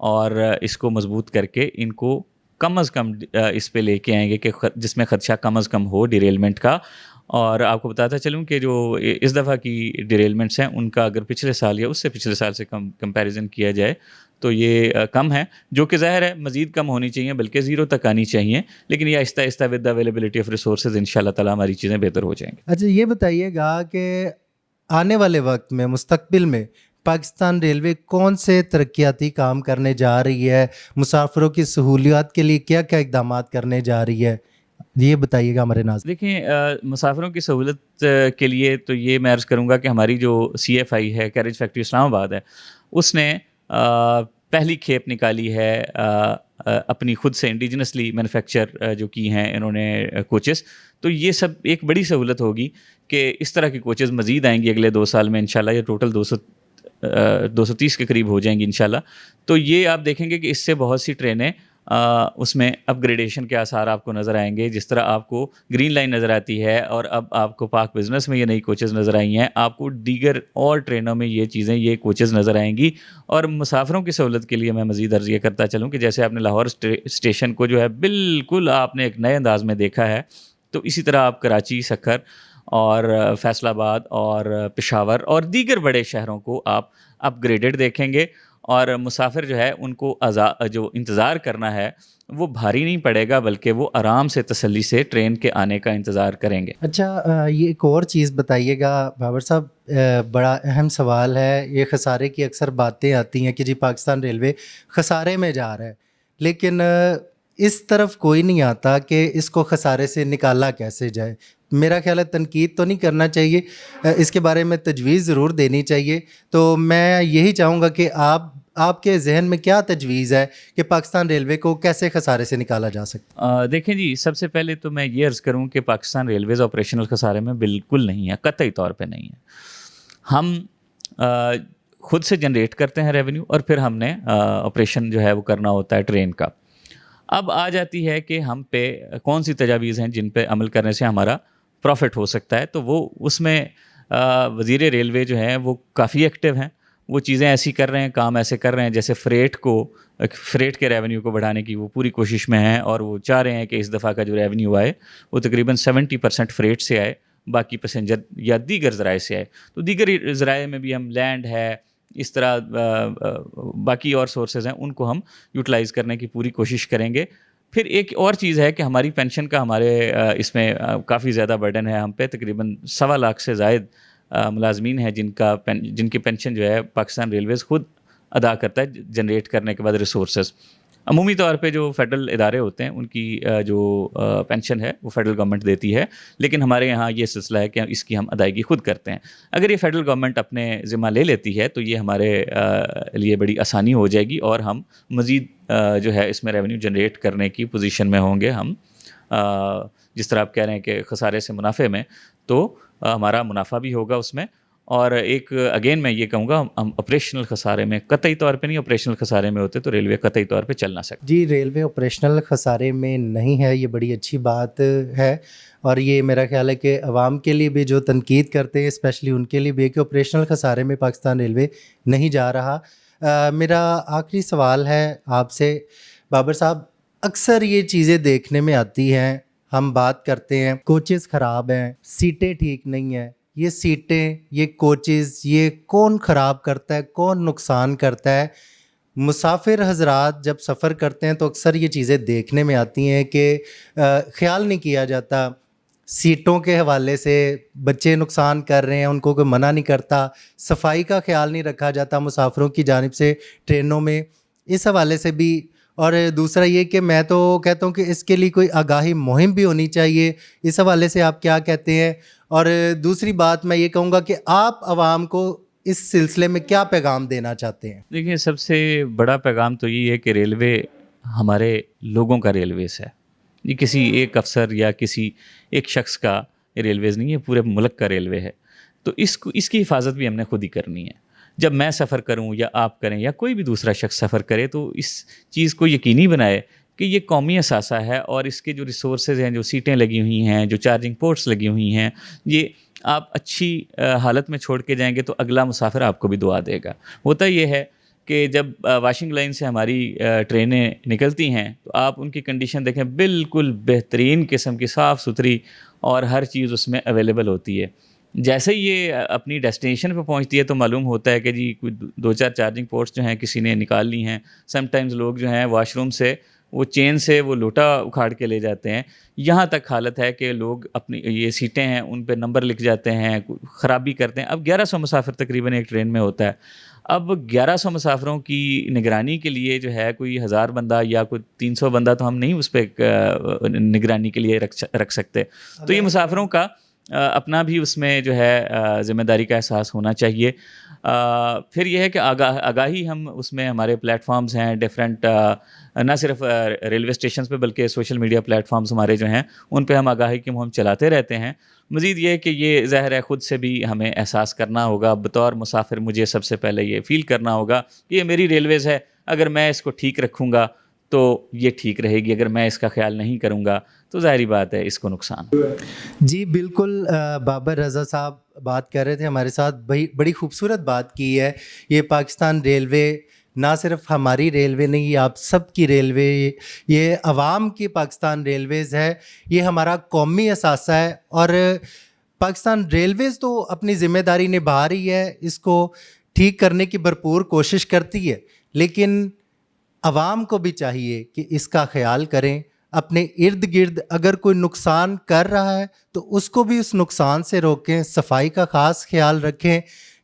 اور اس کو مضبوط کر کے ان کو کم از کم اس پہ لے کے آئیں گے کہ جس میں خدشہ کم از کم ہو ڈیریلمنٹ کا. اور آپ کو بتاتا چلوں کہ جو اس دفعہ کی ڈیریلمنٹس ہیں ان کا اگر پچھلے سال یا اس سے پچھلے سال سے کمپیریزن کیا جائے تو یہ کم ہے, جو کہ ظاہر ہے مزید کم ہونی چاہیے, بلکہ زیرو تک آنی چاہیے, لیکن یہ آہستہ آہستہ ود اویلیبلٹی آف ریسورسز ان شاء اللہ تعالیٰ ہماری چیزیں بہتر ہو جائیں گی. اچھا یہ بتائیے گا کہ آنے والے وقت میں مستقبل میں پاکستان ریلوے کون سے ترقیاتی کام کرنے جا رہی ہے, مسافروں کی سہولیات کے لیے کیا کیا اقدامات کرنے جا رہی ہے, یہ بتائیے گا ہمارے ناظرین. دیکھیں, مسافروں کی سہولت کے لیے تو یہ میں عرض کروں گا کہ ہماری جو CFI ہے, کیریج فیکٹری اسلام آباد ہے, اس نے پہلی کھیپ نکالی ہے اپنی خود سے انڈیجنسلی مینوفیکچر جو کی ہیں انہوں نے کوچز. تو یہ سب ایک بڑی سہولت ہوگی کہ اس طرح کی کوچز مزید آئیں گی اگلے 2 سال میں انشاءاللہ. یہ ٹوٹل 230 کے قریب ہو جائیں گی انشاءاللہ. تو یہ آپ دیکھیں گے کہ اس سے بہت سی ٹرینیں اس میں اپ گریڈیشن کے آثار آپ کو نظر آئیں گے. جس طرح آپ کو گرین لائن نظر آتی ہے اور اب آپ کو پاک بزنس میں یہ نئی کوچز نظر آئی ہیں, آپ کو دیگر اور ٹرینوں میں یہ چیزیں, یہ کوچز نظر آئیں گی. اور مسافروں کی سہولت کے لیے میں مزید عرض یہ کرتا چلوں کہ جیسے آپ نے لاہور اسٹیشن کو جو ہے بالکل آپ نے ایک نئے انداز میں دیکھا ہے, تو اسی طرح آپ کراچی, سکھر اور فیصل آباد اور پشاور اور دیگر بڑے شہروں کو آپ اپ گریڈڈ دیکھیں گے. اور مسافر جو ہے ان کو جو انتظار کرنا ہے وہ بھاری نہیں پڑے گا, بلکہ وہ آرام سے تسلی سے ٹرین کے آنے کا انتظار کریں گے. اچھا یہ ایک اور چیز بتائیے گا بابر صاحب, بڑا اہم سوال ہے. یہ خسارے کی اکثر باتیں آتی ہیں کہ جی پاکستان ریلوے خسارے میں جا رہا ہے, لیکن اس طرف کوئی نہیں آتا کہ اس کو خسارے سے نکالا کیسے جائے. میرا خیال ہے تنقید تو نہیں کرنا چاہیے, اس کے بارے میں تجویز ضرور دینی چاہیے. تو میں یہی چاہوں گا کہ آپ کے ذہن میں کیا تجویز ہے کہ پاکستان ریلوے کو کیسے خسارے سے نکالا جا سکتا؟ دیکھیں جی, سب سے پہلے تو میں یہ عرض کروں کہ پاکستان ریلویز آپریشنل خسارے میں بالکل نہیں ہے, قطعی طور پہ نہیں ہے. ہم خود سے جنریٹ کرتے ہیں ریونیو اور پھر ہم نے آپریشن جو ہے وہ کرنا ہوتا ہے ٹرین کا. اب آ جاتی ہے کہ ہم پہ کون سی تجاویز ہیں جن پہ عمل کرنے سے ہمارا پروفٹ ہو سکتا ہے. تو وہ اس میں وزیر ریلوے جو ہیں وہ کافی ایکٹیو ہیں, وہ چیزیں ایسی کر رہے ہیں, کام ایسے کر رہے ہیں جیسے فریٹ کے ریونیو کو بڑھانے کی وہ پوری کوشش میں ہیں, اور وہ چاہ رہے ہیں کہ اس دفعہ کا جو ریونیو آئے وہ تقریباً 70% فریٹ سے آئے, باقی پیسنجر یا دیگر ذرائع سے آئے. تو دیگر ذرائع میں بھی ہم لینڈ ہے, اس طرح باقی اور سورسز ہیں, ان کو ہم یوٹیلائز کرنے کی پوری کوشش کریں گے. پھر ایک اور چیز ہے کہ ہماری پینشن کا ہمارے اس میں کافی زیادہ برڈن ہے ہم پہ. تقریباً 1.25 لاکھ سے زائد ملازمین ہیں جن کی پینشن جو ہے پاکستان ریلویز خود ادا کرتا ہے جنریٹ کرنے کے بعد ریسورسز. عمومی طور پہ جو فیڈرل ادارے ہوتے ہیں ان کی جو پینشن ہے وہ فیڈرل گورنمنٹ دیتی ہے, لیکن ہمارے یہاں یہ سلسلہ ہے کہ اس کی ہم ادائیگی خود کرتے ہیں. اگر یہ فیڈرل گورنمنٹ اپنے ذمہ لے لیتی ہے تو یہ ہمارے لیے بڑی آسانی ہو جائے گی, اور ہم مزید جو ہے اس میں ریونیو جنریٹ کرنے کی پوزیشن میں ہوں گے. ہم جس طرح آپ کہہ رہے ہیں کہ خسارے سے منافع میں, تو ہمارا منافع بھی ہوگا اس میں. اور ایک اگین میں یہ کہوں گا, ہم آپریشنل خسارے میں قطعی طور پہ نہیں, آپریشنل خسارے میں ہوتے تو ریلوے قطعی طور پہ چل نہ سکتے. جی ریلوے آپریشنل خسارے میں نہیں ہے, یہ بڑی اچھی بات ہے. اور یہ میرا خیال ہے کہ عوام کے لیے بھی جو تنقید کرتے ہیں اسپیشلی ان کے لیے بھی کہ آپریشنل خسارے میں پاکستان ریلوے نہیں جا رہا. میرا آخری سوال ہے آپ سے بابر صاحب, اکثر یہ چیزیں دیکھنے میں آتی ہیں, ہم بات کرتے ہیں کوچز خراب ہیں, سیٹیں ٹھیک نہیں ہیں. یہ سیٹیں, یہ کوچز, یہ کون خراب کرتا ہے, کون نقصان کرتا ہے؟ مسافر حضرات جب سفر کرتے ہیں تو اکثر یہ چیزیں دیکھنے میں آتی ہیں کہ خیال نہیں کیا جاتا. سیٹوں کے حوالے سے بچے نقصان کر رہے ہیں, ان کو کوئی منع نہیں کرتا. صفائی کا خیال نہیں رکھا جاتا مسافروں کی جانب سے ٹرینوں میں, اس حوالے سے بھی. اور دوسرا یہ کہ میں تو کہتا ہوں کہ اس کے لیے کوئی آگاہی مہم بھی ہونی چاہیے, اس حوالے سے آپ کیا کہتے ہیں؟ اور دوسری بات میں یہ کہوں گا کہ آپ عوام کو اس سلسلے میں کیا پیغام دینا چاہتے ہیں؟ دیکھیں, سب سے بڑا پیغام تو یہ ہے کہ ریلوے ہمارے لوگوں کا ریلویز ہے. یہ کسی ایک افسر یا کسی ایک شخص کا ریلویز نہیں ہے, پورے ملک کا ریلوے ہے. تو اس کی حفاظت بھی ہم نے خود ہی کرنی ہے. جب میں سفر کروں یا آپ کریں یا کوئی بھی دوسرا شخص سفر کرے, تو اس چیز کو یقینی بنائے کہ یہ قومی اثاثہ ہے, اور اس کے جو ریسورسز ہیں, جو سیٹیں لگی ہوئی ہیں, جو چارجنگ پورٹس لگی ہوئی ہیں, یہ آپ اچھی حالت میں چھوڑ کے جائیں گے تو اگلا مسافر آپ کو بھی دعا دے گا. ہوتا یہ ہے کہ جب واشنگ لائن سے ہماری ٹرینیں نکلتی ہیں تو آپ ان کی کنڈیشن دیکھیں، بالکل بہترین قسم کی صاف ستھری اور ہر چیز اس میں اویلیبل ہوتی ہے. جیسے ہی یہ اپنی ڈیسٹینیشن پہ پہنچتی ہے تو معلوم ہوتا ہے کہ جی کوئی 2-4 چارجنگ پورٹس جو ہیں کسی نے نکال لی ہیں. سم ٹائمز لوگ جو ہیں واش روم سے وہ چین سے وہ لوٹا اکھاڑ کے لے جاتے ہیں. یہاں تک حالت ہے کہ لوگ اپنی یہ سیٹیں ہیں ان پہ نمبر لکھ جاتے ہیں، خرابی کرتے ہیں. اب 1100 مسافر تقریباً ایک ٹرین میں ہوتا ہے. اب 1100 مسافروں کی نگرانی کے لیے جو ہے کوئی 1000 بندہ یا کوئی 300 بندہ تو ہم نہیں اس پہ نگرانی کے لیے رکھ سکتے. تو یہ مسافروں کا اپنا بھی اس میں جو ہے ذمہ داری کا احساس ہونا چاہیے. پھر یہ ہے کہ آگاہی ہم اس میں ہمارے پلیٹ فارمز ہیں ڈفرینٹ، نہ صرف ریلوے اسٹیشنز پہ بلکہ سوشل میڈیا پلیٹ فارمز ہمارے جو ہیں ان پہ ہم آگاہی کی مہم چلاتے رہتے ہیں. مزید یہ کہ یہ ظاہر ہے خود سے بھی ہمیں احساس کرنا ہوگا. بطور مسافر مجھے سب سے پہلے یہ فیل کرنا ہوگا کہ یہ میری ریلویز ہے، اگر میں اس کو ٹھیک رکھوں گا تو یہ ٹھیک رہے گی، اگر میں اس کا خیال نہیں کروں گا تو ظاہری بات ہے اس کو نقصان. جی بالکل، بابر رضا صاحب بات کر رہے تھے ہمارے ساتھ، بڑی خوبصورت بات کی ہے. یہ پاکستان ریلوے نہ صرف ہماری ریلوے نہیں، یہ آپ سب کی ریلوے، یہ عوام کی پاکستان ریلویز ہے، یہ ہمارا قومی اثاثہ ہے. اور پاکستان ریلویز تو اپنی ذمہ داری نبھا رہی ہے، اس کو ٹھیک کرنے کی بھرپور کوشش کرتی ہے، لیکن عوام کو بھی چاہیے کہ اس کا خیال کریں. اپنے ارد گرد اگر کوئی نقصان کر رہا ہے تو اس کو بھی اس نقصان سے روکیں، صفائی کا خاص خیال رکھیں،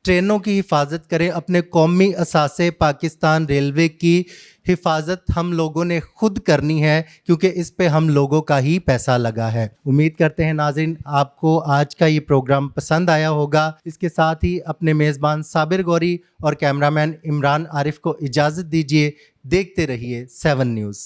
ٹرینوں کی حفاظت کریں. اپنے قومی اثاثے پاکستان ریلوے کی حفاظت ہم لوگوں نے خود کرنی ہے، کیونکہ اس پہ ہم لوگوں کا ہی پیسہ لگا ہے. امید کرتے ہیں ناظرین آپ کو آج کا یہ پروگرام پسند آیا ہوگا. اس کے ساتھ ہی اپنے میزبان صابر گوری اور کیمرہ مین عمران عارف کو اجازت دیجیے. دیکھتے رہیے 7 نیوز.